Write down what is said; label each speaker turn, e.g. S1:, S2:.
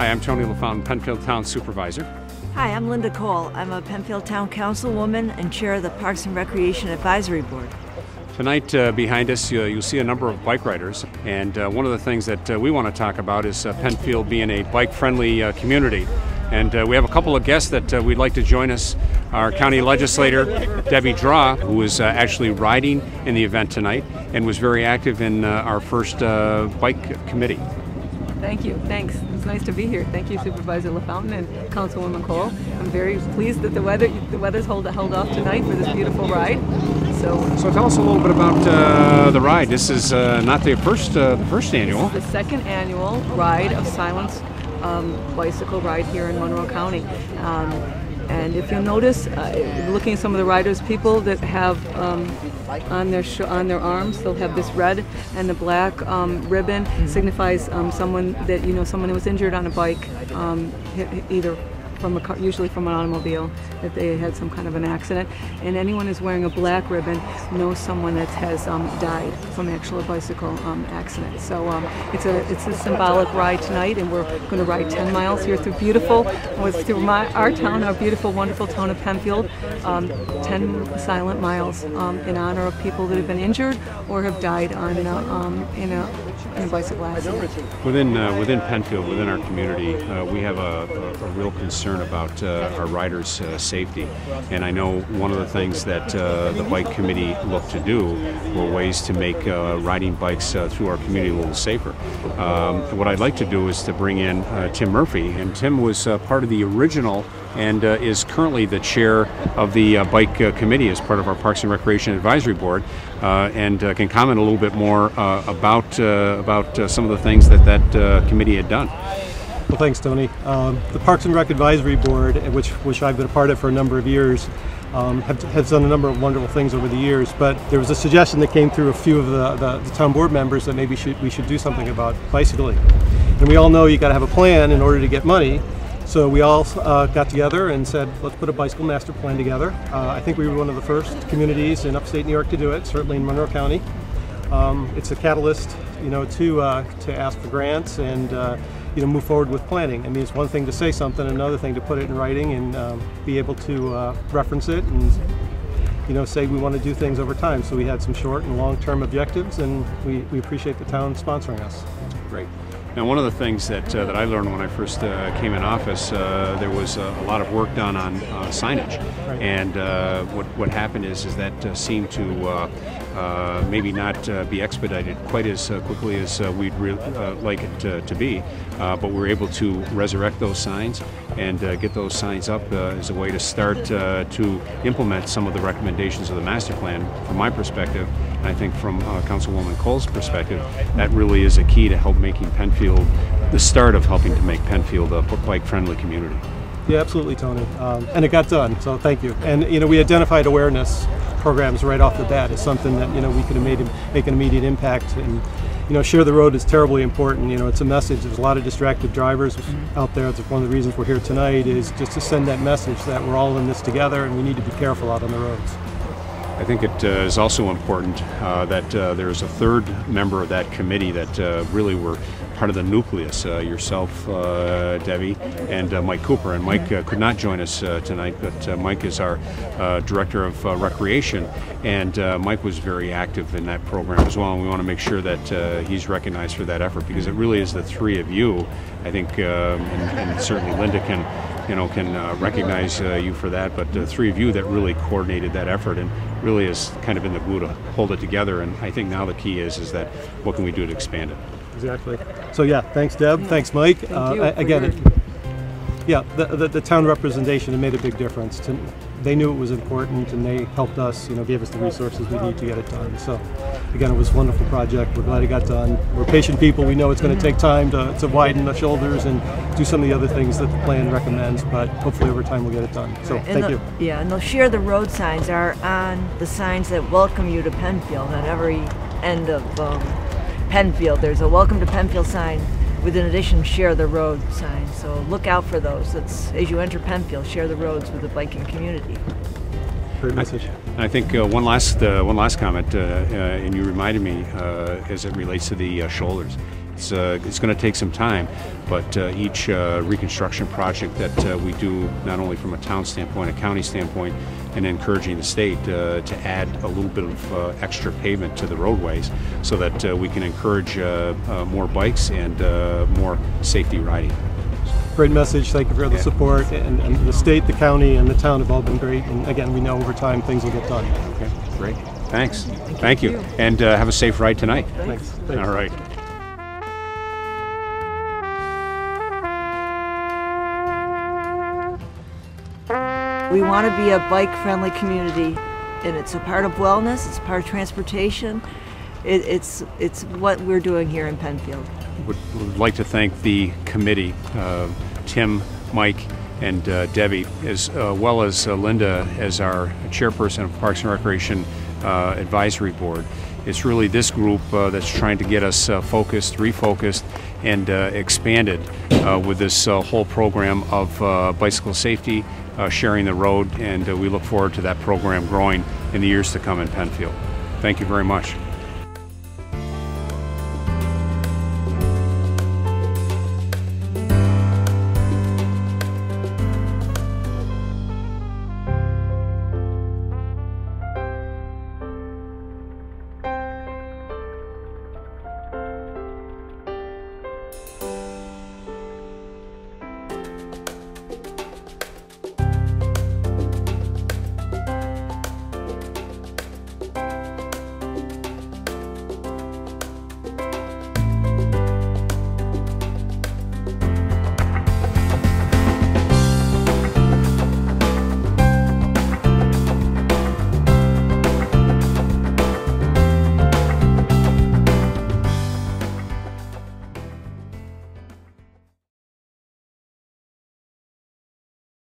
S1: Hi, I'm Tony LaFountain, Penfield Town Supervisor.
S2: Hi, I'm Linda Kohl. I'm a Penfield Town Councilwoman and Chair of the Parks and Recreation Advisory Board.
S1: Tonight behind us you'll see a number of bike riders, and one of the things that we want to talk about is Penfield being a bike-friendly community. And we have a couple of guests that we'd like to join us. Our County Legislator, Debbie Drawe, who is actually riding in the event tonight and was very active in our first bike committee.
S3: Thank you. Thanks. It's nice to be here. Thank you, Supervisor LaFountain and Councilwoman Kohl. I'm very pleased that the weather's held off tonight for this beautiful ride. So
S1: tell us a little bit about the ride. This is not the first annual.
S3: This is the second annual Ride of Silence bicycle ride here in Monroe County. And if you'll notice, looking at some of the riders, people that have on their arms, they'll have this red and the black ribbon signifies someone who was injured on a bike, either from a car, usually from an automobile, that they had some kind of an accident. And anyone who's wearing a black ribbon knows someone that has died from actual bicycle accident. So it's a symbolic ride tonight, and we're going to ride 10 miles here through our town, our beautiful, wonderful town of Penfield. 10 silent miles in honor of people that have been injured or have died in a bicycle accident.
S1: Within Penfield, within our community, we have a real concern about our riders' safety. And I know one of the things that the bike committee looked to do were ways to make riding bikes through our community a little safer. What I'd like to do is to bring in Tim Murphy, and Tim was part of the original and is currently the chair of the bike committee as part of our Parks and Recreation Advisory Board, and can comment a little bit more about some of the things that committee had done.
S4: Well, thanks, Tony. The Parks and Rec Advisory Board, which I've been a part of for a number of years, has done a number of wonderful things over the years, but there was a suggestion that came through a few of the town board members that maybe we should do something about bicycling. And we all know you got to have a plan in order to get money. So we all got together and said, let's put a bicycle master plan together. I think we were one of the first communities in upstate New York to do it, certainly in Monroe County. It's a catalyst, to ask for grants and move forward with planning. I mean, it's one thing to say something, another thing to put it in writing and be able to reference it and say we want to do things over time. So we had some short and long-term objectives, and we appreciate the town sponsoring us.
S1: Great. Now, one of the things that I learned when I first came in office, there was a lot of work done on signage,
S4: right.
S1: And what happened is that seemed to maybe not be expedited quite as quickly as we'd like it to be, but we were able to resurrect those signs and get those signs up as a way to start to implement some of the recommendations of the master plan. From my perspective, and I think from Councilwoman Kohl's perspective, that really is a key to help making Penfield, the start of helping to make Penfield a bike-friendly community.
S4: Yeah, absolutely, Tony. And it got done, so thank you. And we identified awareness programs right off the bat as something that we could have make an immediate impact. And share the road is terribly important. It's a message. There's a lot of distracted drivers out there. It's one of the reasons we're here tonight is just to send that message that we're all in this together and we need to be careful out on the roads.
S1: I think it is also important that there's a third member of that committee that really were part of the nucleus, yourself, Debbie, and Mike Cooper. And Mike could not join us tonight, but Mike is our Director of Recreation, and Mike was very active in that program as well, and we want to make sure that he's recognized for that effort, because it really is the three of you, I think, and certainly Linda can recognize you for that, but the three of you that really coordinated that effort and really is kind of in the glue to hold it together. And I think now the key is that what can we do to expand it?
S4: Exactly. So yeah, thanks Deb, thanks Mike.
S3: Thank you
S4: Again, the town representation, it made a big difference. They knew it was important, and they helped us, gave us the resources we need to get it done. So again, it was a wonderful project. We're glad it got done. We're patient people. We know it's going to take time to widen the shoulders and do some of the other things that the plan recommends, but hopefully over time we'll get it done. So thank you.
S2: Yeah, and those share the road signs are on the signs that welcome you to Penfield. On every end of Penfield, there's a welcome to Penfield sign with, in addition, share the road sign. So look out for those. That's, as you enter Penfield, share the roads with the biking community.
S4: Great message.
S1: I think one last comment, and you reminded me as it relates to the shoulders. it's going to take some time, but each reconstruction project that we do, not only from a town standpoint, a county standpoint, and encouraging the state to add a little bit of extra pavement to the roadways so that we can encourage more bikes and more safety riding.
S4: Great message. Thank you for the support. And the state, the county, and the town have all been great. And again, we know over time things will get done.
S1: Okay, great. Thanks. Thank you. And have a safe ride tonight.
S4: Thanks.
S1: All right.
S2: We want to be a bike-friendly community, and it's a part of wellness, it's part of transportation. It's what we're doing here in Penfield.
S1: Would like to thank the committee, Tim, Mike, and Debbie, as well as Linda as our chairperson of Parks and Recreation Advisory Board. It's really this group that's trying to get us focused, refocused, and expanded with this whole program of bicycle safety, sharing the road, and we look forward to that program growing in the years to come in Penfield. Thank you very much.